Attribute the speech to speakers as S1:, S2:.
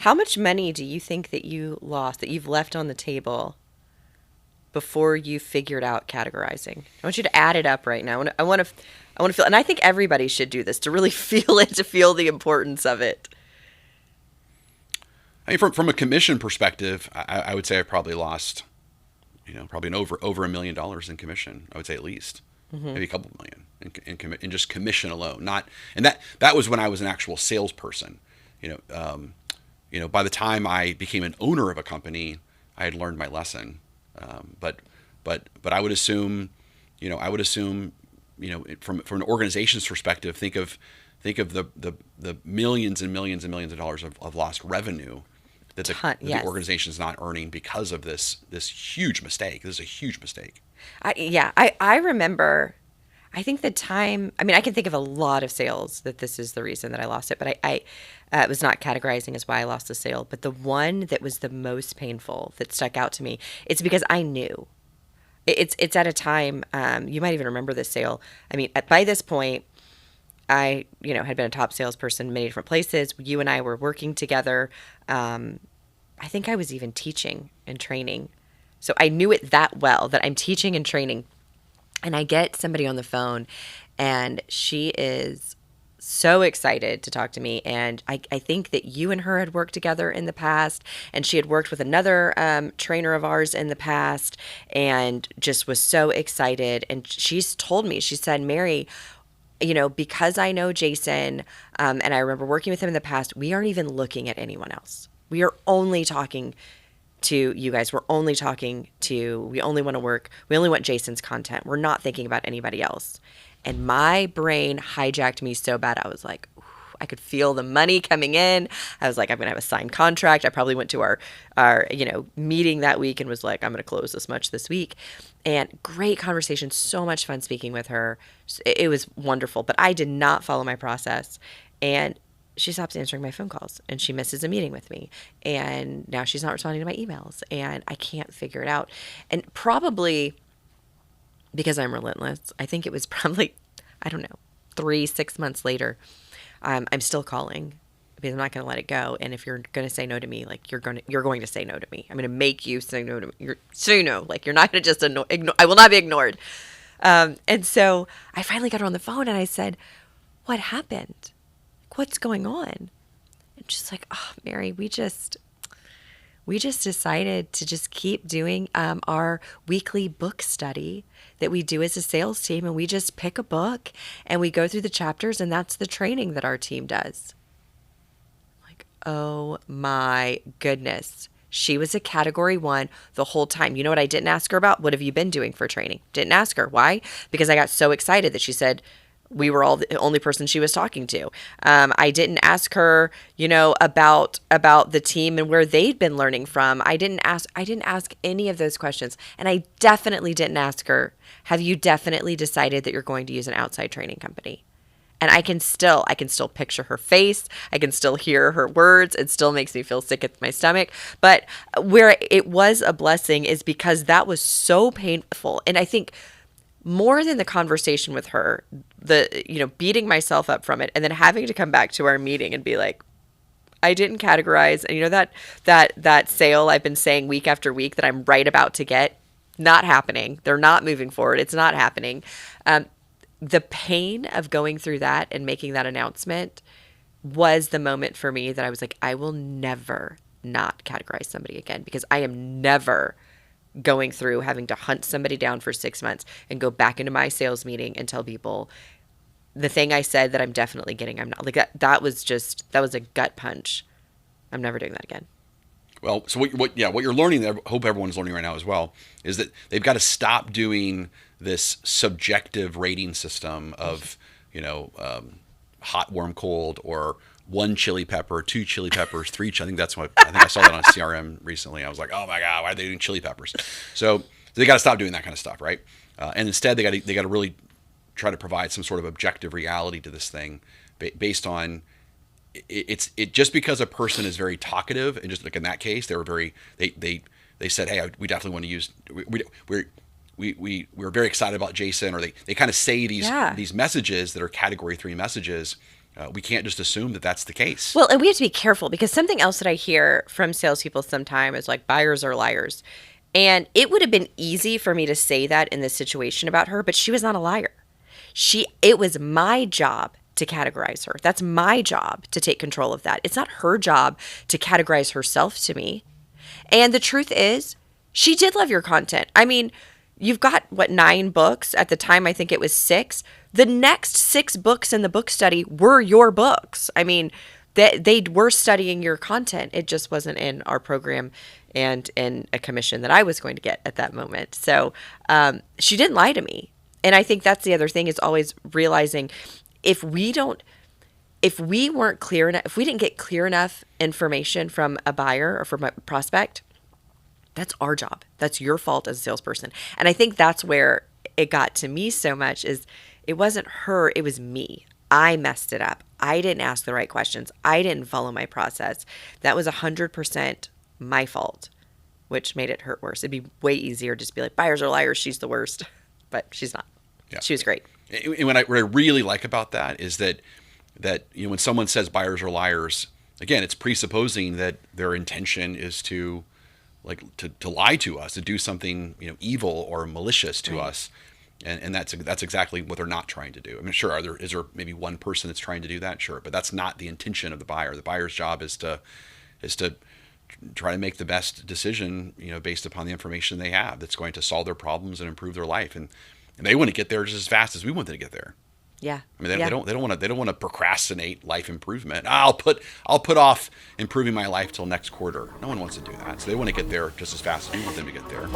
S1: How much money do you think that you lost, that you've left on the table before you figured out categorizing? I want you to add it up right now. I want to feel, and I think everybody should do this to really feel it, to feel the importance of it.
S2: I mean, from a commission perspective, I would say I probably lost, probably over $1 million in commission. I would say at least maybe a couple million in just commission alone. That was when I was an actual salesperson. By the time I became an owner of a company, I had learned my lesson. But I would assume, from an organization's perspective, think of the millions and millions and millions of dollars of lost revenue that the organization is not earning because of this huge mistake. This is a huge mistake.
S1: I remember, I think the time, I mean, I can think of a lot of sales that this is the reason that I lost it, but I it was not categorizing is why I lost the sale. But the one that was the most painful that stuck out to me, it's because I knew. It's at a time, you might even remember this sale. I mean, by this point, I, had been a top salesperson in many different places. You and I were working together. I think I was even teaching and training. So I knew it that well that I'm teaching and training. And I get somebody on the phone, and she is so excited to talk to me. And I think that you and her had worked together in the past, and she had worked with another trainer of ours in the past, and just was so excited. And she's told me, she said, Mary, because I know Jason, and I remember working with him in the past, we aren't even looking at anyone else. We are only talking to you guys. We only want Jason's content. We're not thinking about anybody else. And my brain hijacked me so bad. I was like, I could feel the money coming in. I was like, I'm going to have a signed contract. I probably went to our meeting that week and was like, I'm going to close this much this week. And great conversation. So much fun speaking with her. It was wonderful, but I did not follow my process. And she stops answering my phone calls, and she misses a meeting with me. And now she's not responding to my emails, and I can't figure it out. And probably because I'm relentless, I think it was probably, 3-6 months later, I'm still calling because I'm not going to let it go. And if you're going to say no to me, like you're going to say no to me. I'm going to make you say no to me. Like you're not going to just ignore. I will not be ignored. And so I finally got her on the phone, and I said, what happened? What's going on? And she's like, oh, Mary, we just decided to just keep doing our weekly book study that we do as a sales team. And we just pick a book and we go through the chapters, and that's the training that our team does. Like, oh my goodness. She was a category 1 the whole time. You know what I didn't ask her about? What have you been doing for training? Didn't ask her. Why? Because I got so excited that she said, we were all the only person she was talking to. I didn't ask her, about the team and where they'd been learning from. I didn't ask any of those questions. And I definitely didn't ask her, have you definitely decided that you're going to use an outside training company? And I can still picture her face. I can still hear her words. It still makes me feel sick at my stomach. But where it was a blessing is because that was so painful. And I think more than the conversation with her, beating myself up from it, and then having to come back to our meeting and be like, I didn't categorize. And that sale I've been saying week after week that I'm right about to get, not happening. They're not moving forward. It's not happening. The pain of going through that and making that announcement was the moment for me that I was like, I will never not categorize somebody again, because I am never going through having to hunt somebody down for 6 months and go back into my sales meeting and tell people the thing I said that I'm definitely getting, I'm not. Like that was a gut punch. I'm never doing that again.
S2: Well, so what you're learning, I hope everyone's learning right now as well, is that they've got to stop doing this subjective rating system of, hot, warm, cold, or 1 chili pepper, 2 chili peppers, 3 I think I saw that on CRM recently. I was like, oh my God, why are they doing chili peppers? So they got to stop doing that kind of stuff, right? And instead they got to really try to provide some sort of objective reality to this thing based on it just because a person is very talkative, and just like in that case, they said, hey, we definitely want to use, we're very excited about Jason, or they kind of say these messages that are category 3 messages we can't just assume that that's the case.
S1: Well, and we have to be careful because something else that I hear from salespeople sometimes is like buyers are liars. And it would have been easy for me to say that in this situation about her, but she was not a liar. It was my job to categorize her. That's my job to take control of that. It's not her job to categorize herself to me. And the truth is, she did love your content. I mean, you've got, 9 books? At the time, I think it was 6. The next 6 books in the book study were your books. I mean, they were studying your content. It just wasn't in our program and in a commission that I was going to get at that moment. So she didn't lie to me. And I think that's the other thing, is always realizing if we weren't clear enough, if we didn't get clear enough information from a buyer or from a prospect, that's our job. That's your fault as a salesperson. And I think that's where it got to me so much, is it wasn't her, it was me. I messed it up. I didn't ask the right questions. I didn't follow my process. That was 100% my fault, which made it hurt worse. It'd be way easier to just be like, buyers are liars, she's the worst. But she's not.
S2: Yeah.
S1: She was great.
S2: And what I really like about that is that when someone says buyers are liars, again, it's presupposing that their intention is to lie to us, to do something evil or malicious to us, and that's exactly what they're not trying to do. I mean, sure, is there maybe one person that's trying to do that? Sure, but that's not the intention of the buyer. The buyer's job is to try to make the best decision, based upon the information they have, that's going to solve their problems and improve their life, and they want to get there just as fast as we want them to get there.
S1: Yeah.
S2: I mean, they don't want to procrastinate life improvement. I'll put off improving my life till next quarter. No one wants to do that. So they want to get there just as fast as we want them to get there.